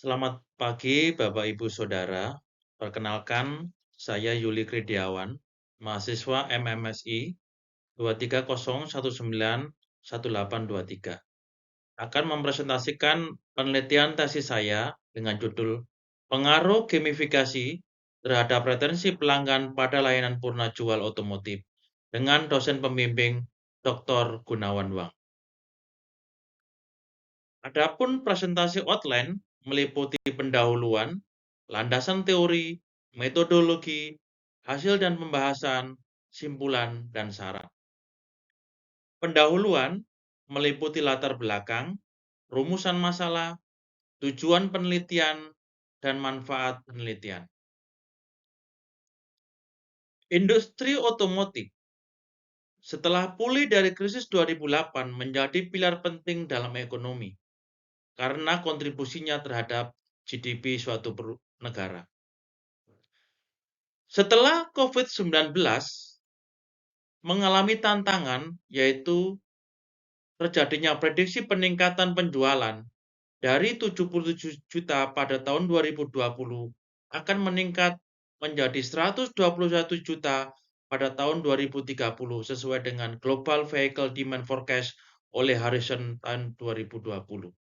Selamat pagi Bapak Ibu Saudara. Perkenalkan, saya Yuli Kridiawan, mahasiswa MMSI 230191823. Akan mempresentasikan penelitian tesis saya dengan judul Pengaruh Gamifikasi terhadap retensi pelanggan pada layanan purna jual otomotif dengan dosen pembimbing Dr. Gunawan Wang. Adapun presentasi outline meliputi pendahuluan, landasan teori, metodologi, hasil dan pembahasan, simpulan, dan saran. Pendahuluan meliputi latar belakang, rumusan masalah, tujuan penelitian, dan manfaat penelitian. Industri otomotif setelah pulih dari krisis 2008 menjadi pilar penting dalam ekonomi karena kontribusinya terhadap GDP suatu negara. Setelah COVID-19 mengalami tantangan, yaitu terjadinya prediksi peningkatan penjualan dari 77 juta pada tahun 2020 akan meningkat menjadi 121 juta pada tahun 2030 sesuai dengan Global Vehicle Demand Forecast oleh Harrison tahun 2020.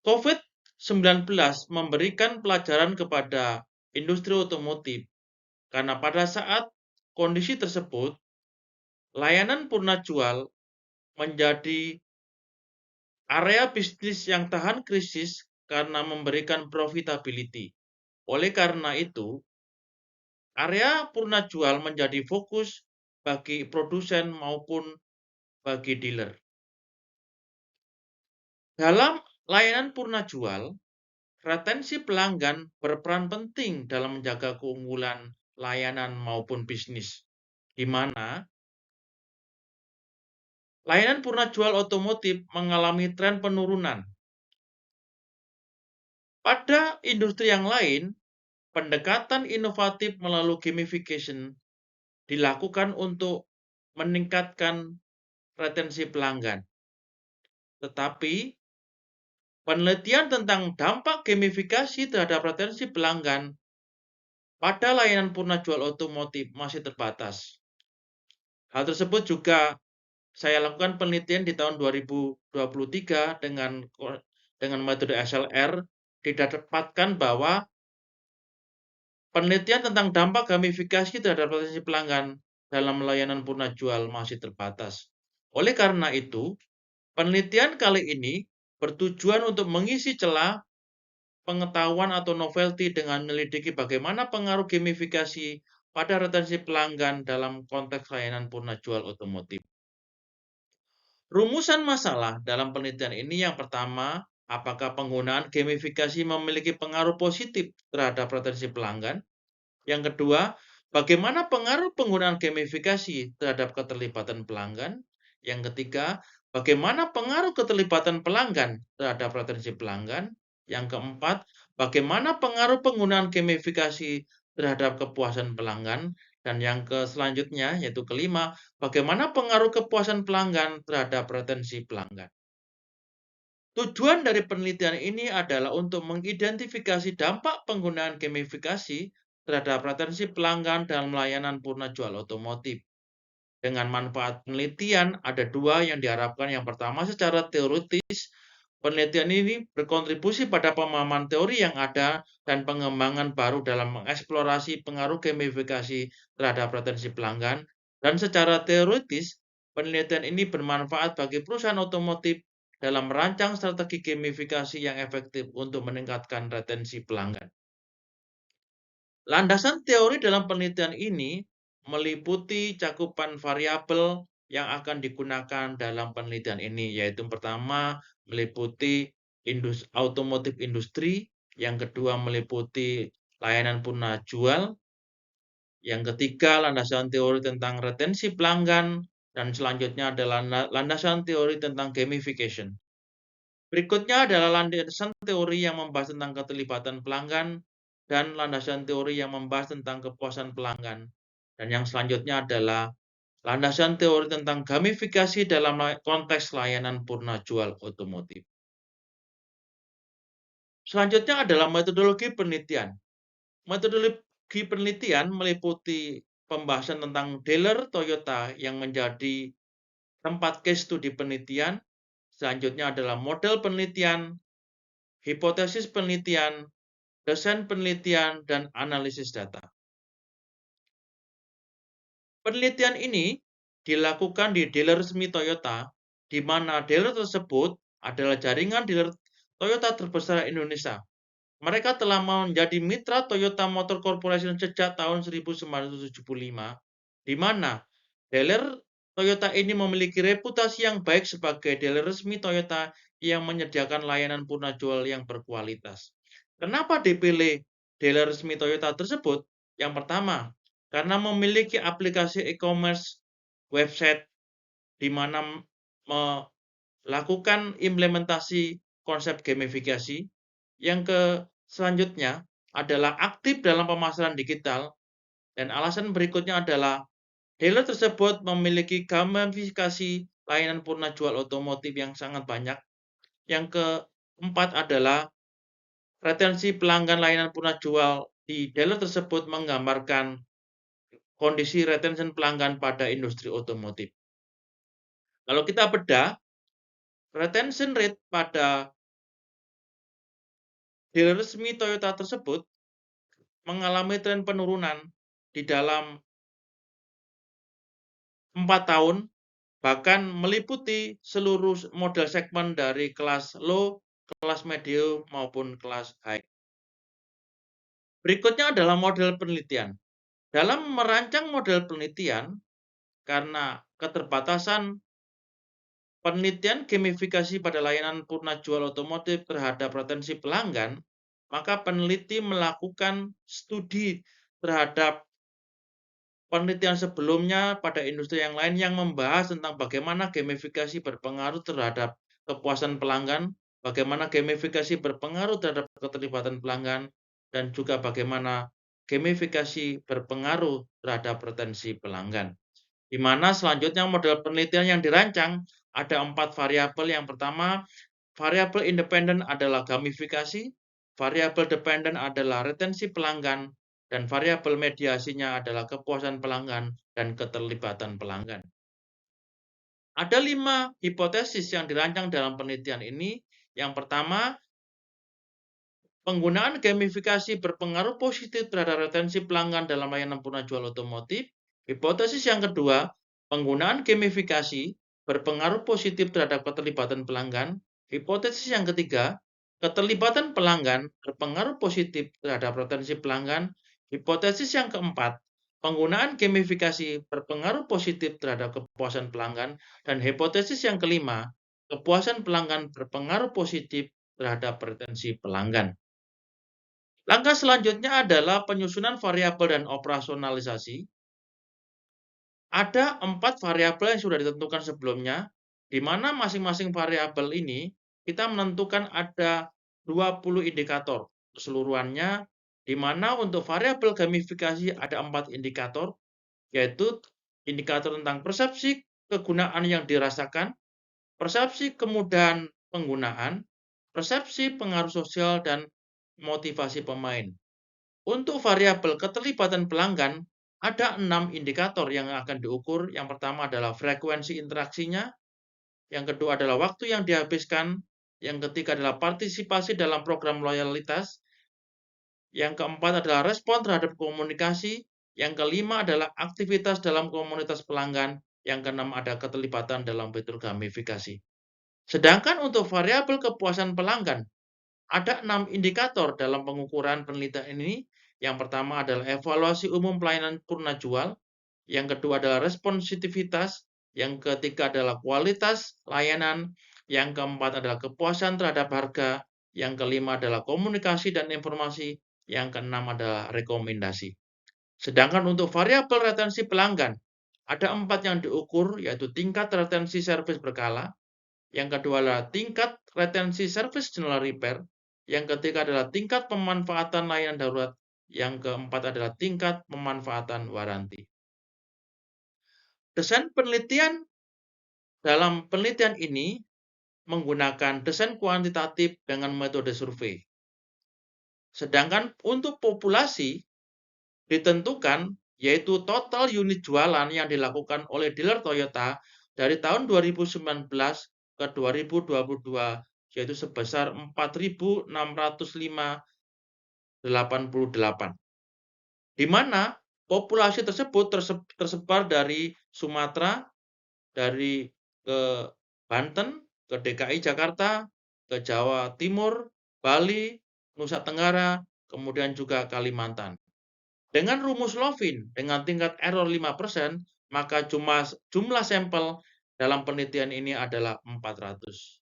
COVID-19 memberikan pelajaran kepada industri otomotif karena pada saat kondisi tersebut, layanan purna jual menjadi area bisnis yang tahan krisis karena memberikan profitability. Oleh karena itu, area purna jual menjadi fokus bagi produsen maupun bagi dealer. Dalam layanan purna jual, retensi pelanggan berperan penting dalam menjaga keunggulan layanan maupun bisnis, di mana layanan purna jual otomotif mengalami tren penurunan. Pada industri yang lain, pendekatan inovatif melalui gamification dilakukan untuk meningkatkan retensi pelanggan. Tetapi, penelitian tentang dampak gamifikasi terhadap retensi pelanggan pada layanan purna jual otomotif masih terbatas. Hal tersebut juga saya lakukan penelitian di tahun 2023 dengan metode SLR, didapatkan bahwa penelitian tentang dampak gamifikasi terhadap retensi pelanggan dalam layanan purna jual masih terbatas. Oleh karena itu, penelitian kali ini bertujuan untuk mengisi celah pengetahuan atau novelty dengan menyelidiki bagaimana pengaruh gamifikasi pada retensi pelanggan dalam konteks layanan purna jual otomotif. Rumusan masalah dalam penelitian ini yang pertama, apakah penggunaan gamifikasi memiliki pengaruh positif terhadap retensi pelanggan? Yang kedua, bagaimana pengaruh penggunaan gamifikasi terhadap keterlibatan pelanggan? Yang ketiga, bagaimana pengaruh keterlibatan pelanggan terhadap retensi pelanggan? Yang keempat, bagaimana pengaruh penggunaan gamifikasi terhadap kepuasan pelanggan? Dan yang selanjutnya, yaitu kelima, bagaimana pengaruh kepuasan pelanggan terhadap retensi pelanggan? Tujuan dari penelitian ini adalah untuk mengidentifikasi dampak penggunaan gamifikasi terhadap retensi pelanggan dalam layanan purna jual otomotif. Dengan manfaat penelitian, ada dua yang diharapkan. Yang pertama, secara teoritis, penelitian ini berkontribusi pada pemahaman teori yang ada dan pengembangan baru dalam mengeksplorasi pengaruh gamifikasi terhadap retensi pelanggan. Dan secara teoritis, penelitian ini bermanfaat bagi perusahaan otomotif dalam merancang strategi gamifikasi yang efektif untuk meningkatkan retensi pelanggan. Landasan teori dalam penelitian ini meliputi cakupan variabel yang akan digunakan dalam penelitian ini, yaitu pertama meliputi otomotif industri, yang kedua meliputi layanan purna jual, yang ketiga landasan teori tentang retensi pelanggan, dan selanjutnya adalah landasan teori tentang gamification. Berikutnya adalah landasan teori yang membahas tentang keterlibatan pelanggan dan landasan teori yang membahas tentang kepuasan pelanggan. Dan yang selanjutnya adalah landasan teori tentang gamifikasi dalam konteks layanan purna jual otomotif. Selanjutnya adalah metodologi penelitian. Metodologi penelitian meliputi pembahasan tentang dealer Toyota yang menjadi tempat case studi penelitian. Selanjutnya adalah model penelitian, hipotesis penelitian, desain penelitian, dan analisis data. Penelitian ini dilakukan di dealer resmi Toyota, di mana dealer tersebut adalah jaringan dealer Toyota terbesar Indonesia. Mereka telah menjadi mitra Toyota Motor Corporation sejak tahun 1975, di mana dealer Toyota ini memiliki reputasi yang baik sebagai dealer resmi Toyota yang menyediakan layanan purna jual yang berkualitas. Kenapa dipilih dealer resmi Toyota tersebut? Yang pertama, karena memiliki aplikasi e-commerce website di mana melakukan implementasi konsep gamifikasi. Selanjutnya adalah aktif dalam pemasaran digital, dan alasan berikutnya adalah dealer tersebut memiliki gamifikasi layanan purna jual otomotif yang sangat banyak. Yang keempat adalah retensi pelanggan layanan purna jual di dealer tersebut menggambarkan kondisi retention pelanggan pada industri otomotif. Kalau kita bedah, retention rate pada dealer resmi Toyota tersebut mengalami tren penurunan di dalam 4 tahun, bahkan meliputi seluruh model segmen dari kelas low, kelas medium, maupun kelas high. Berikutnya adalah model penelitian. Dalam merancang model penelitian, karena keterbatasan penelitian gamifikasi pada layanan purna jual otomotif terhadap retensi pelanggan, maka peneliti melakukan studi terhadap penelitian sebelumnya pada industri yang lain yang membahas tentang bagaimana gamifikasi berpengaruh terhadap kepuasan pelanggan, bagaimana gamifikasi berpengaruh terhadap keterlibatan pelanggan, dan juga bagaimana gamifikasi berpengaruh terhadap retensi pelanggan. Di mana selanjutnya model penelitian yang dirancang ada 4 variabel. Yang pertama, variabel independen adalah gamifikasi, variabel dependen adalah retensi pelanggan, dan variabel mediasinya adalah kepuasan pelanggan dan keterlibatan pelanggan. Ada 5 hipotesis yang dirancang dalam penelitian ini. Yang pertama, penggunaan gamifikasi berpengaruh positif terhadap retensi pelanggan dalam layanan purna jual otomotif. Hipotesis yang kedua, penggunaan gamifikasi berpengaruh positif terhadap keterlibatan pelanggan. Hipotesis yang ketiga, keterlibatan pelanggan berpengaruh positif terhadap retensi pelanggan. Hipotesis yang keempat, penggunaan gamifikasi berpengaruh positif terhadap kepuasan pelanggan. Dan hipotesis yang kelima, kepuasan pelanggan berpengaruh positif terhadap retensi pelanggan. Langkah selanjutnya adalah penyusunan variabel dan operasionalisasi. Ada 4 variabel yang sudah ditentukan sebelumnya, di mana masing-masing variabel ini kita menentukan ada 20 indikator keseluruhannya, di mana untuk variabel gamifikasi ada 4 indikator, yaitu indikator tentang persepsi kegunaan yang dirasakan, persepsi kemudahan penggunaan, persepsi pengaruh sosial, dan motivasi pemain. Untuk variabel keterlibatan pelanggan, ada 6 indikator yang akan diukur. Yang pertama adalah frekuensi interaksinya, yang kedua adalah waktu yang dihabiskan, yang ketiga adalah partisipasi dalam program loyalitas, yang keempat adalah respon terhadap komunikasi, yang kelima adalah aktivitas dalam komunitas pelanggan, yang keenam ada keterlibatan dalam fitur gamifikasi. Sedangkan untuk variabel kepuasan pelanggan, ada 6 indikator dalam pengukuran penelitian ini. Yang pertama adalah evaluasi umum pelayanan purna jual, yang kedua adalah responsivitas, yang ketiga adalah kualitas layanan, yang keempat adalah kepuasan terhadap harga, yang kelima adalah komunikasi dan informasi, yang keenam adalah rekomendasi. Sedangkan untuk variabel retensi pelanggan, ada 4 yang diukur, yaitu tingkat retensi servis berkala, yang kedua adalah tingkat retensi service general repair, yang ketiga adalah tingkat pemanfaatan layanan darurat, yang keempat adalah tingkat pemanfaatan waranti. Desain penelitian dalam penelitian ini menggunakan desain kuantitatif dengan metode survei. Sedangkan untuk populasi ditentukan yaitu total unit jualan yang dilakukan oleh dealer Toyota dari tahun 2019 ke 2022 yaitu sebesar 4.605,88, di mana populasi tersebut tersebar dari Sumatera, dari ke Banten, ke DKI Jakarta, ke Jawa Timur, Bali, Nusa Tenggara, kemudian juga Kalimantan. Dengan rumus Lovin dengan tingkat error 5%, maka jumlah sampel dalam penelitian ini adalah 400.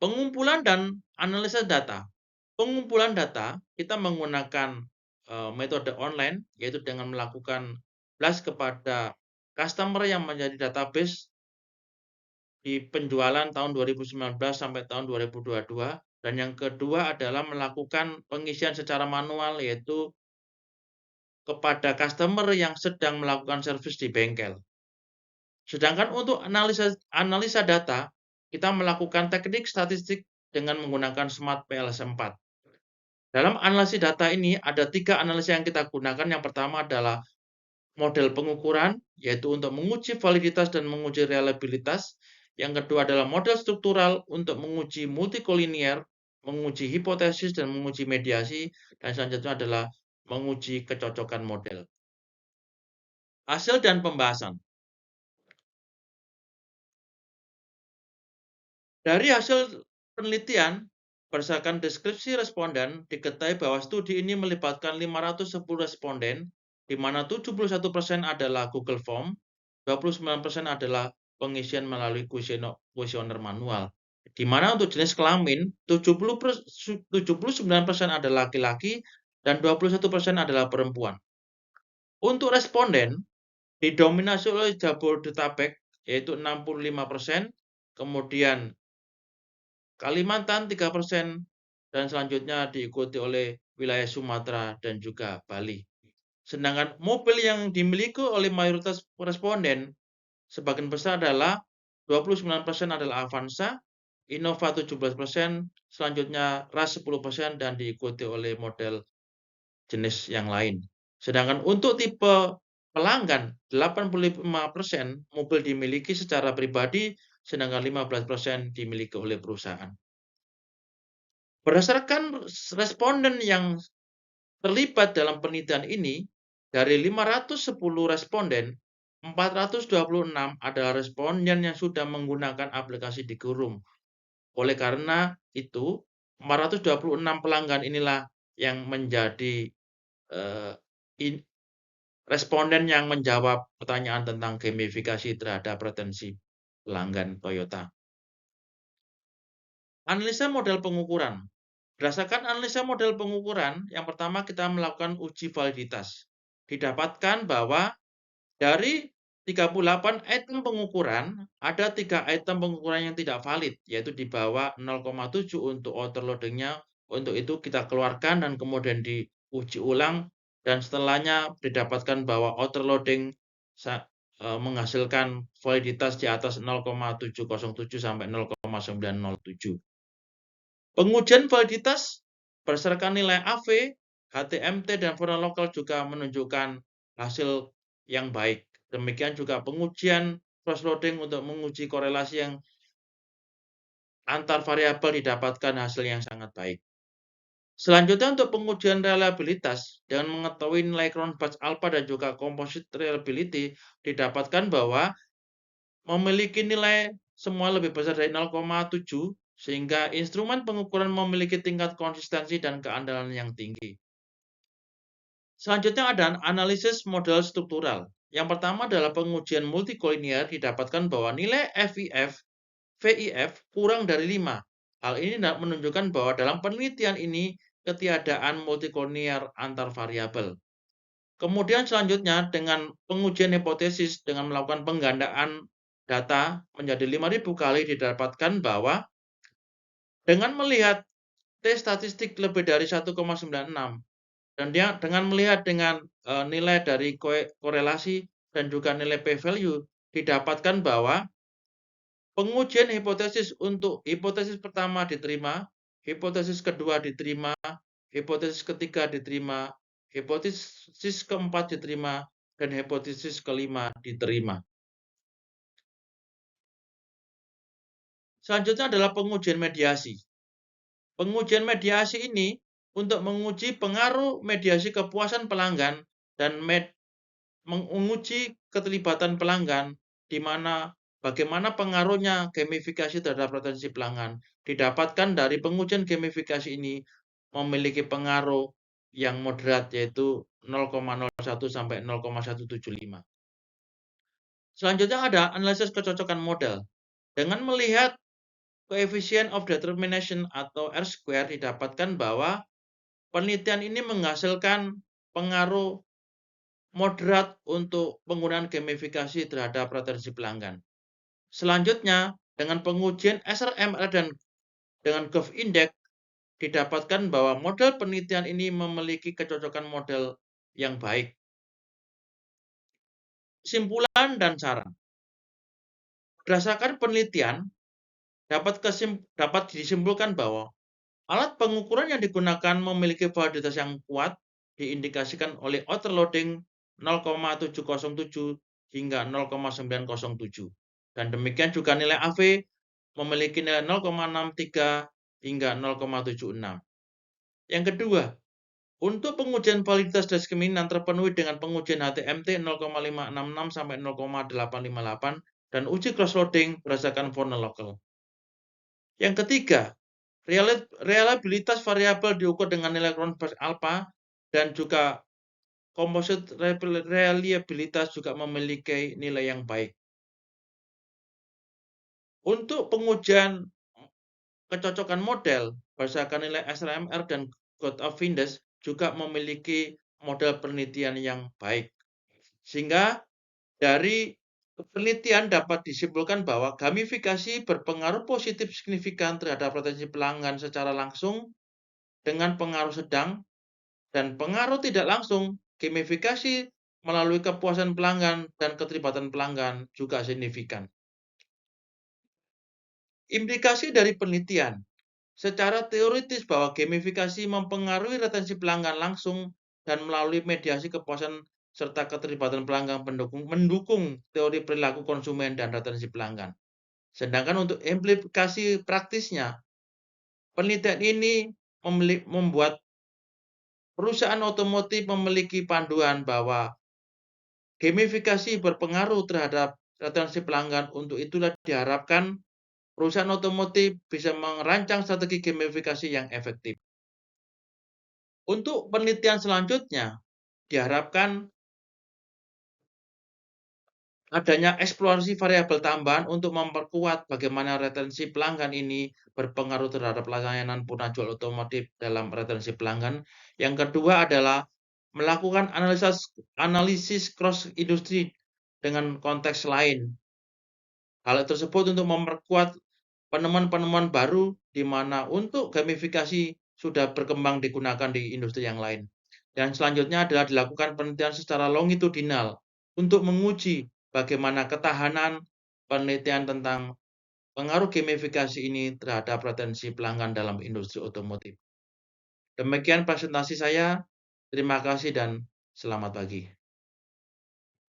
Pengumpulan dan analisa data. Pengumpulan data kita menggunakan metode online, yaitu dengan melakukan blast kepada customer yang menjadi database di penjualan tahun 2019 sampai tahun 2022. Dan yang kedua adalah melakukan pengisian secara manual, yaitu kepada customer yang sedang melakukan servis di bengkel. Sedangkan untuk analisa data, kita melakukan teknik statistik dengan menggunakan Smart PLS4. Dalam analisis data ini ada 3 analisa yang kita gunakan. Yang pertama adalah model pengukuran, yaitu untuk menguji validitas dan menguji reliabilitas. Yang kedua adalah model struktural untuk menguji multikolinier, menguji hipotesis dan menguji mediasi. Dan selanjutnya adalah menguji kecocokan model. Hasil dan pembahasan. Dari hasil penelitian, berdasarkan deskripsi responden, diketahui bahwa studi ini melibatkan 510 responden, di mana 71% adalah Google Form, 29% adalah pengisian melalui kuesioner manual. Di mana untuk jenis kelamin, 79% adalah laki-laki dan 21% adalah perempuan. Untuk responden, didominasi oleh Jabodetabek, yaitu 65%, kemudian Kalimantan 3%, dan selanjutnya diikuti oleh wilayah Sumatera dan juga Bali. Sedangkan mobil yang dimiliki oleh mayoritas responden sebagian besar adalah 29% adalah Avanza, Innova 17%, selanjutnya Rush 10%, dan diikuti oleh model jenis yang lain. Sedangkan untuk tipe pelanggan, 85% mobil dimiliki secara pribadi, sedangkan 15% dimiliki oleh perusahaan. Berdasarkan responden yang terlibat dalam penelitian ini, dari 510 responden, 426 adalah responden yang sudah menggunakan aplikasi Digiroom. Oleh karena itu, 426 pelanggan inilah yang menjadi responden yang menjawab pertanyaan tentang gamifikasi terhadap retensi pelanggan Toyota. Analisa model pengukuran. Berdasarkan analisa model pengukuran, yang pertama kita melakukan uji validitas. Didapatkan bahwa dari 38 item pengukuran, ada 3 item pengukuran yang tidak valid, yaitu di bawah 0,7 untuk overloading-nya. Untuk itu kita keluarkan dan kemudian diuji ulang, dan setelahnya didapatkan bahwa overloading menghasilkan validitas di atas 0,707 sampai 0,907. Pengujian validitas berdasarkan nilai AV, HTMT, dan fauna lokal juga menunjukkan hasil yang baik. Demikian juga pengujian cross-loading untuk menguji korelasi yang antar variabel didapatkan hasil yang sangat baik. Selanjutnya untuk pengujian reliabilitas dengan mengetahui nilai Cronbach's alpha dan juga composite reliability, didapatkan bahwa memiliki nilai semua lebih besar dari 0,7, sehingga instrumen pengukuran memiliki tingkat konsistensi dan keandalan yang tinggi. Selanjutnya ada analisis model struktural. Yang pertama adalah pengujian multikolinier, didapatkan bahwa nilai VIF kurang dari 5. Hal ini menunjukkan bahwa dalam penelitian ini ketiadaan multikolinier antar variabel. Kemudian selanjutnya dengan pengujian hipotesis dengan melakukan penggandaan data menjadi 5.000 kali, didapatkan bahwa dengan melihat T statistik lebih dari 1,96 dan dengan melihat dengan nilai dari korelasi dan juga nilai p-value, didapatkan bahwa pengujian hipotesis untuk hipotesis pertama diterima, hipotesis kedua diterima, hipotesis ketiga diterima, hipotesis keempat diterima, dan hipotesis kelima diterima. Selanjutnya adalah pengujian mediasi. Pengujian mediasi ini untuk menguji pengaruh mediasi kepuasan pelanggan dan menguji keterlibatan pelanggan, di mana bagaimana pengaruhnya gamifikasi terhadap retensi pelanggan. Didapatkan dari pengujian gamifikasi ini memiliki pengaruh yang moderat, yaitu 0,01 sampai 0,175. Selanjutnya ada analisis kecocokan model. Dengan melihat coefficient of determination atau R-square, didapatkan bahwa penelitian ini menghasilkan pengaruh moderat untuk penggunaan gamifikasi terhadap retensi pelanggan. Selanjutnya, dengan pengujian SRMR dan dengan Curve Index, didapatkan bahwa model penelitian ini memiliki kecocokan model yang baik. Kesimpulan dan saran. Berdasarkan penelitian, dapat disimpulkan bahwa alat pengukuran yang digunakan memiliki validitas yang kuat, diindikasikan oleh overloading 0,707 hingga 0,907. Dan demikian juga nilai AV memiliki nilai 0,63 hingga 0,76. Yang kedua, untuk pengujian validitas diskriminanan terpenuhi dengan pengujian HTMT 0,566 sampai 0,858 dan uji crossloading berdasarkan Fornell Local. Yang ketiga, reliabilitas variabel diukur dengan nilai Cronberg alpha dan juga composite reliabilitas juga memiliki nilai yang baik. Untuk pengujian kecocokan model berdasarkan nilai SRMR dan Code of Index juga memiliki model penelitian yang baik. Sehingga dari penelitian dapat disimpulkan bahwa gamifikasi berpengaruh positif signifikan terhadap retensi pelanggan secara langsung dengan pengaruh sedang, dan pengaruh tidak langsung gamifikasi melalui kepuasan pelanggan dan keterlibatan pelanggan juga signifikan. Implikasi dari penelitian. Secara teoritis bahwa gamifikasi mempengaruhi retensi pelanggan langsung dan melalui mediasi kepuasan serta keterlibatan pelanggan mendukung teori perilaku konsumen dan retensi pelanggan. Sedangkan untuk implikasi praktisnya, penelitian ini membuat perusahaan otomotif memiliki panduan bahwa gamifikasi berpengaruh terhadap retensi pelanggan. Untuk itulah diharapkan perusahaan otomotif bisa merancang strategi gamifikasi yang efektif. Untuk penelitian selanjutnya, diharapkan adanya eksplorasi variabel tambahan untuk memperkuat bagaimana retensi pelanggan ini berpengaruh terhadap layanan penjual otomotif dalam retensi pelanggan. Yang kedua adalah melakukan analisis cross industri dengan konteks lain. Hal tersebut untuk memperkuat penemuan-penemuan baru di mana untuk gamifikasi sudah berkembang digunakan di industri yang lain. Dan selanjutnya adalah dilakukan penelitian secara longitudinal untuk menguji bagaimana ketahanan penelitian tentang pengaruh gamifikasi ini terhadap retensi pelanggan dalam industri otomotif. Demikian presentasi saya. Terima kasih dan selamat pagi.